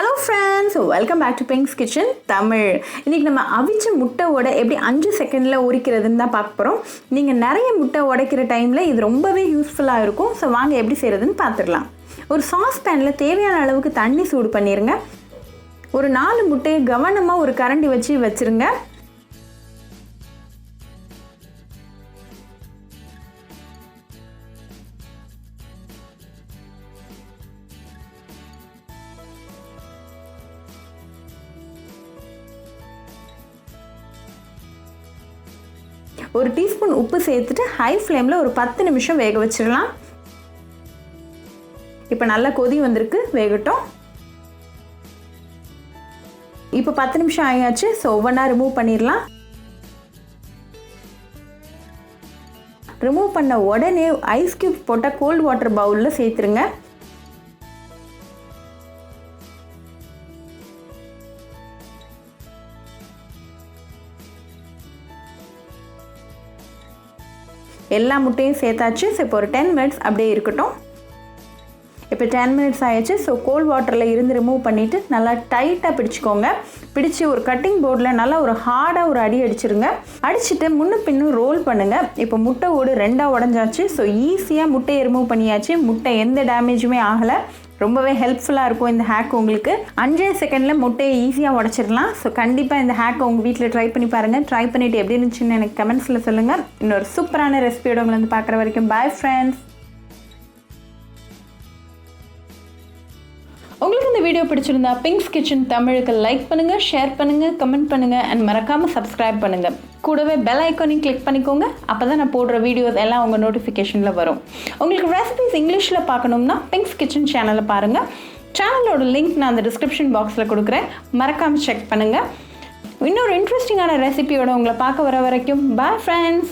Hello friends, welcome back to Pink's Kitchen Tamil. இன்னைக்கு நம்ம அவிச்ச முட்டையோட எப்படி 5 செகண்ட்ல உரிக்கிறதுன்னு தான் பார்க்க போறோம். நீங்க நிறைய முட்டை உடைக்கிற டைம்ல இது ரொம்பவே யூஸ்ஃபுல்லா இருக்கும். சோ வாங்க எப்படி செய்யறதுன்னு பார்த்துடலாம். ஒரு சாஸ் பேன்ல தேவையான அளவுக்கு தண்ணி சூடு பண்ணிருங்க. ஒரு 4 முட்டையை கவனமா ஒரு கரண்டி வச்சு வச்சிருங்க. ஒரு டீஸ்பூன் உப்பு சேர்த்துட்டு ஹை ஃப்ளேமில் ஒரு 10 நிமிஷம் வேக வச்சிடலாம். இப்போ நல்லா கொதி வந்திருக்கு, வேகட்டும். இப்போ 10 நிமிஷம் ஆயாச்சு. ஸோ ஒவ்வொன்றா ரிமூவ் பண்ணிடலாம். ரிமூவ் பண்ண உடனே ஐஸ் கியூப் போட்ட கோல்ட் வாட்டர் பவுலில் சேர்த்துருங்க. எல்லா முட்டையும் சேர்த்தாச்சு. ஸோ இப்போ ஒரு 10 மினிட்ஸ் அப்படியே இருக்கட்டும். இப்போ 10 மினிட்ஸ் ஆயிடுச்சு. ஸோ கோல்ட் வாட்டரில் இருந்து ரிமூவ் பண்ணிவிட்டு நல்லா டைட்டாக பிடிச்சிக்கோங்க. பிடிச்சி ஒரு கட்டிங் போர்டில் நல்லா ஒரு ஹார்டாக ஒரு அடி அடிச்சிருங்க. அடிச்சுட்டு முன்னும் பின்னும் ரோல் பண்ணுங்கள். இப்போ முட்டை ஓடு 2ஆக உடஞ்சாச்சு. ஸோ ஈஸியாக முட்டையை ரிமூவ் பண்ணியாச்சு. முட்டை எந்த டேமேஜுமே ஆகலை. ரொம்பவே ஹெல்ப்ஃபுல்லாக இருக்கும் இந்த ஹேக் உங்களுக்கு. 5 செகண்டில் முட்டையை ஈஸியாக உடச்சிடலாம். ஸோ கண்டிப்பாக இந்த ஹேக்கை உங்கள் வீட்டில் ட்ரை பண்ணி பாருங்கள். ட்ரை பண்ணிவிட்டு எப்படி இருந்துச்சுன்னு எனக்கு கமெண்ட்ஸில் சொல்லுங்கள். இன்னொரு சூப்பரான ரெசிபியோட உங்களை வந்து பார்க்குற வரைக்கும் பாய் ஃப்ரெண்ட்ஸ். உங்களுக்கு இந்த வீடியோ பிடிச்சிருந்தா பிங்க்ஸ் கிச்சன் தமிழுக்கு லைக் பண்ணுங்கள், ஷேர் பண்ணுங்கள், கமெண்ட் பண்ணுங்கள் அண்ட் மறக்காமல் சப்ஸ்கிரைப் பண்ணுங்கள். கூடவே பெல் ஐக்கானையும் கிளிக் பண்ணிக்கோங்க. அப்போ தான் நான் போடுற வீடியோஸ் எல்லாம் உங்கள் நோட்டிஃபிகேஷனில் வரும். உங்களுக்கு ரெசிபிஸ் இங்கிலீஷில் பார்க்கணும்னா பிங்க்ஸ் கிச்சன் சேனலை பாருங்கள். சேனலோட லிங்க் நான் அந்த டிஸ்கிரிப்ஷன் பாக்ஸில் கொடுக்குறேன். மறக்காமல் செக் பண்ணுங்கள். இன்னொரு இன்ட்ரெஸ்டிங்கான ரெசிபியோட உங்களை பார்க்க வர வரைக்கும் பாய் ஃப்ரெண்ட்ஸ்.